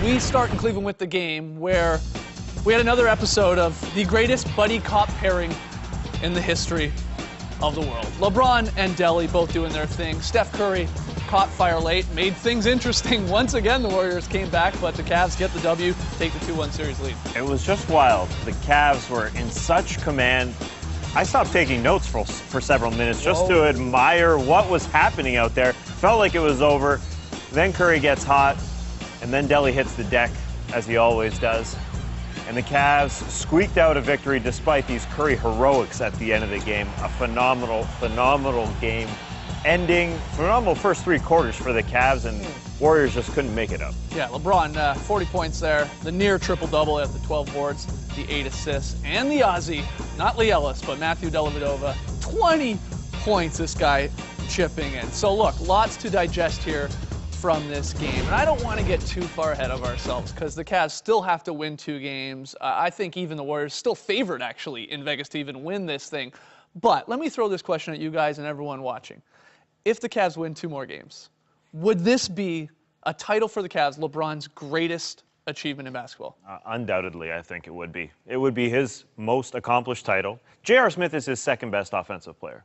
We start in Cleveland with the game where we had another episode of the greatest buddy cop pairing in the history of the world. LeBron and Delly both doing their thing. Steph Curry caught fire late, made things interesting. Once again, the Warriors came back, but the Cavs get the W, take the 2-1 series lead. It was just wild. The Cavs were in such command. I stopped taking notes for several minutes just to admire what was happening out there. Felt like it was over. Then Curry gets hot, and then Delly hits the deck, as he always does. And the Cavs squeaked out a victory despite these Curry heroics at the end of the game. A phenomenal, phenomenal game ending. Phenomenal first three quarters for the Cavs, and Warriors just couldn't make it up. Yeah, LeBron, 40 points there. The near triple-double at the 12 boards, the 8 assists, and the Aussie, not Lee Ellis, but Matthew Dellavedova, 20 points this guy chipping in. So look, lots to digest here from this game. And I don't want to get too far ahead of ourselves because the Cavs still have to win 2 games. I think even the Warriors still favored, actually, in Vegas to even win this thing. But let me throw this question at you guys and everyone watching. If the Cavs win 2 more games, would this be a title for the Cavs, LeBron's greatest achievement in basketball? Undoubtedly, I think it would be. It would be his most accomplished title. J.R. Smith is his second best offensive player.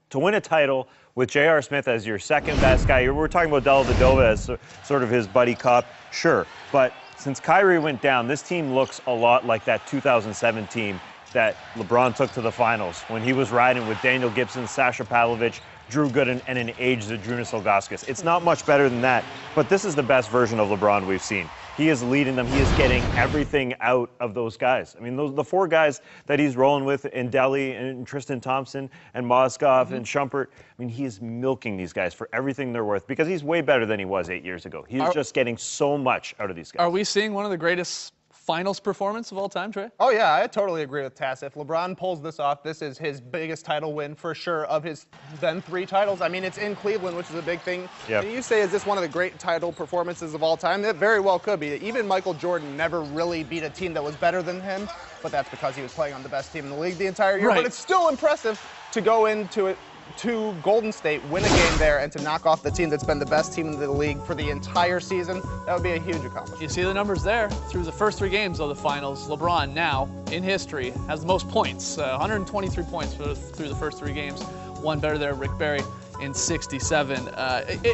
To win a title with J.R. Smith as your second best guy, we're talking about Dellavedova as sort of his buddy cop, sure. But since Kyrie went down, this team looks a lot like that 2007 team that LeBron took to the finals when he was riding with Daniel Gibson, Sasha Pavlovich, Drew Gooden, and an aged Zydrunas Ilgauskas. It's not much better than that, but this is the best version of LeBron we've seen. He is leading them. He is getting everything out of those guys. I mean, the 4 guys that he's rolling with in Delly and Tristan Thompson and Mozgov and Shumpert, I mean, he is milking these guys for everything they're worth because he's way better than he was 8 years ago. He's just getting so much out of these guys. Are we seeing one of the greatest finals performance of all time, Trey? Oh, yeah, I totally agree with Tass. If LeBron pulls this off, this is his biggest title win for sure of his then 3 titles. I mean, it's in Cleveland, which is a big thing. Yep. And you say, is this one of the great title performances of all time? It very well could be. Even Michael Jordan never really beat a team that was better than him, but that's because he was playing on the best team in the league the entire year. Right. But it's still impressive to go into it to Golden State, win a game there, and to knock off the team that's been the best team in the league for the entire season. That would be a huge accomplishment. You see the numbers there. Through the first 3 games of the finals, LeBron now, in history, has the most points. 123 points through the first 3 games. One better there, Rick Barry, in 67.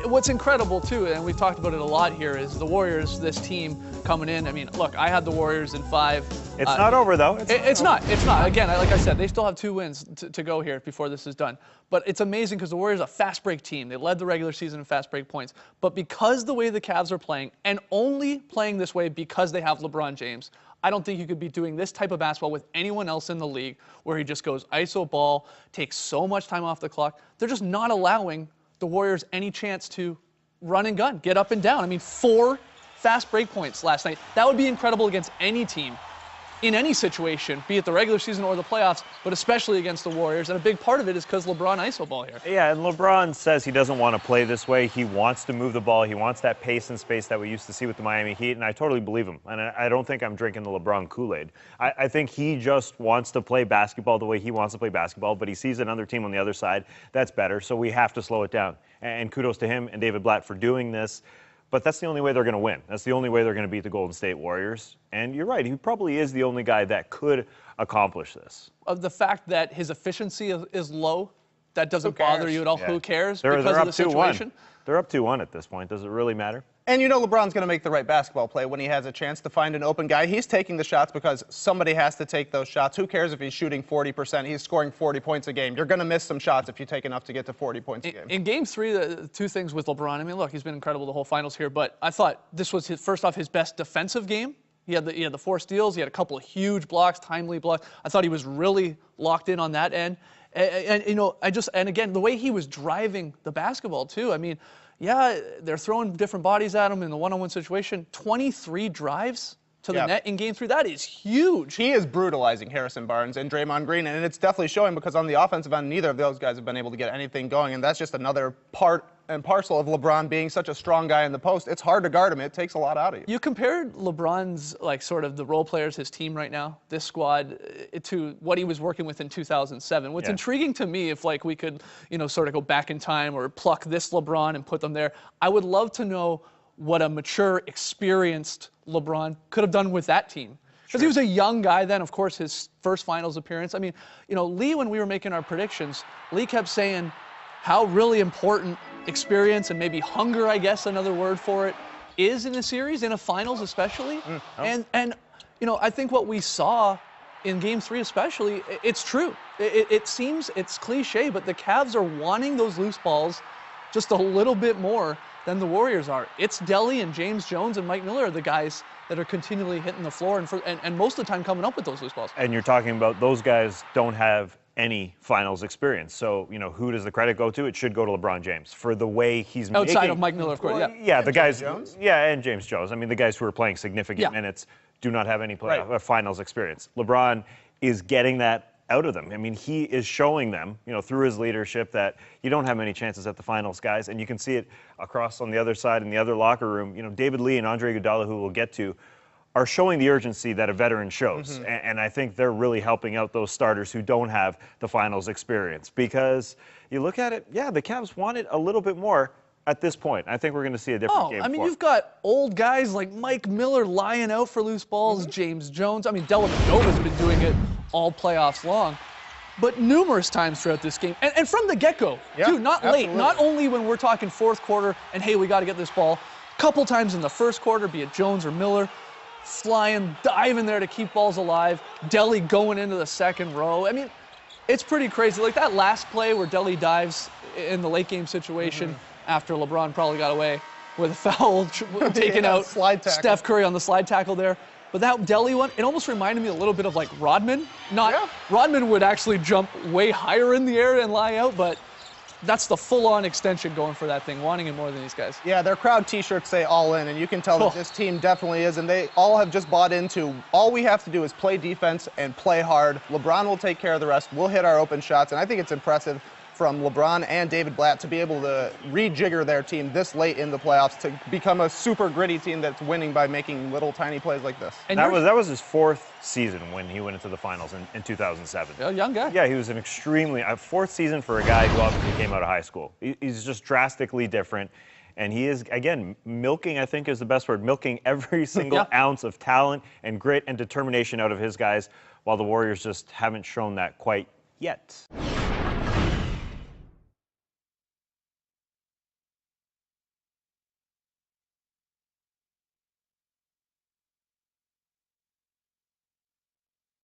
What's incredible, too, and we've talked about it a lot here, is the Warriors, this team coming in. I mean, look, I had the Warriors in 5. It's not over, though. It's not. Again, like I said, they still have 2 wins to go here before this is done. But it's amazing because the Warriors are a fast break team. They led the regular season in fast break points. But because the way the Cavs are playing, and only playing this way because they have LeBron James, I don't think you could be doing this type of basketball with anyone else in the league where he just goes iso ball, takes so much time off the clock. They're just not allowing the Warriors any chance to run and gun, get up and down. I mean, 4 fast break points last night. That would be incredible against any team in any situation, be it the regular season or the playoffs, but especially against the Warriors. And a big part of it is because LeBron iso ball here. Yeah, and LeBron says he doesn't want to play this way. He wants to move the ball. He wants that pace and space that we used to see with the Miami Heat, and I totally believe him. And I don't think I'm drinking the LeBron Kool-Aid. I think he just wants to play basketball the way he wants to play basketball, but he sees another team on the other side that's better, so we have to slow it down. And kudos to him and David Blatt for doing this. But that's the only way they're going to win. That's the only way they're going to beat the Golden State Warriors. And you're right, he probably is the only guy that could accomplish this. Of the fact that his efficiency is low, that doesn't bother you at all. Yeah. Who cares? They're Because up of the situation. 2-1. They're up 2-1 at this point. Does it really matter? And you know LeBron's going to make the right basketball play when he has a chance to find an open guy. He's taking the shots because somebody has to take those shots. Who cares if he's shooting 40%? He's scoring 40 points a game. You're going to miss some shots if you take enough to get to 40 points a game. In Game 3, the 2 things with LeBron. I mean, look, he's been incredible the whole finals here, but I thought this was, first off, his best defensive game. He had the 4 steals. He had a couple of huge blocks, timely blocks. I thought he was really locked in on that end. And you know, and again, the way he was driving the basketball, too. I mean, yeah, they're throwing different bodies at him in the one-on-one situation. 23 drives to the net in Game 3. That is huge. He is brutalizing Harrison Barnes and Draymond Green, and it's definitely showing because on the offensive end, neither of those guys have been able to get anything going, and that's just another part and parcel of LeBron being such a strong guy in the post. It's hard to guard him. It takes a lot out of you. You compared LeBron's, like, sort of the role players, his team right now, this squad, to what he was working with in 2007. What's intriguing to me, if, like, we could, you know, sort of go back in time or pluck this LeBron and put them there, I would love to know what a mature, experienced LeBron could have done with that team. Because he was a young guy then, of course, his first finals appearance. I mean, you know, Lee, when we were making our predictions, Lee kept saying how really important experience and maybe hunger, I guess, another word for it, is in a series, in a finals especially. And you know, I think what we saw in Game 3 especially, it's true. It seems, it's cliche, but the Cavs are wanting those loose balls just a little bit more than the Warriors are. It's Delly and James Jones and Mike Miller are the guys that are continually hitting the floor and most of the time coming up with those loose balls. And you're talking about those guys don't have any finals experience. So, you know, who does the credit go to? It should go to LeBron James for the way he's outside of Mike Miller, of course. Well, yeah, the guys. Jones? Yeah, and James Jones. I mean, the guys who are playing significant minutes do not have any finals experience. LeBron is getting that out of them. I mean, he is showing them, you know, through his leadership that you don't have many chances at the finals, guys. And you can see it across on the other side in the other locker room. You know, David Lee and Andre Iguodala, who we'll get to, are showing the urgency that a veteran shows. And I think they're really helping out those starters who don't have the finals experience. Because you look at it, yeah, the Cavs wanted a little bit more at this point. I think we're going to see a different game. I mean, you've got old guys like Mike Miller lying out for loose balls, James Jones. I mean, Dellavedova's been doing it all playoffs long. But numerous times throughout this game, and from the get-go, too, not late. Not only when we're talking fourth quarter and, hey, we got to get this ball. A couple times in the first quarter, be it Jones or Miller, flying, diving there to keep balls alive. Delly going into the second row. I mean, it's pretty crazy. Like that last play where Delly dives in the late game situation after LeBron probably got away with a foul, taking out Steph Curry on the slide tackle there. But that Delly one, it almost reminded me a little bit of like Rodman. Rodman would actually jump way higher in the air and lie out, but that's the full-on extension going for that thing, wanting it more than these guys. Yeah, their crowd T-shirts say all in, and you can tell that this team definitely is, and they all have just bought into all we have to do is play defense and play hard. LeBron will take care of the rest. We'll hit our open shots, and I think it's impressive from LeBron and David Blatt to be able to rejigger their team this late in the playoffs to become a super gritty team that's winning by making little tiny plays like this. And that was his fourth season when he went into the finals in 2007. A young guy. Yeah, he was an extremely fourth season for a guy who obviously came out of high school. He's just drastically different. And he is, again, milking, I think is the best word, milking every single ounce of talent and grit and determination out of his guys, while the Warriors just haven't shown that quite yet.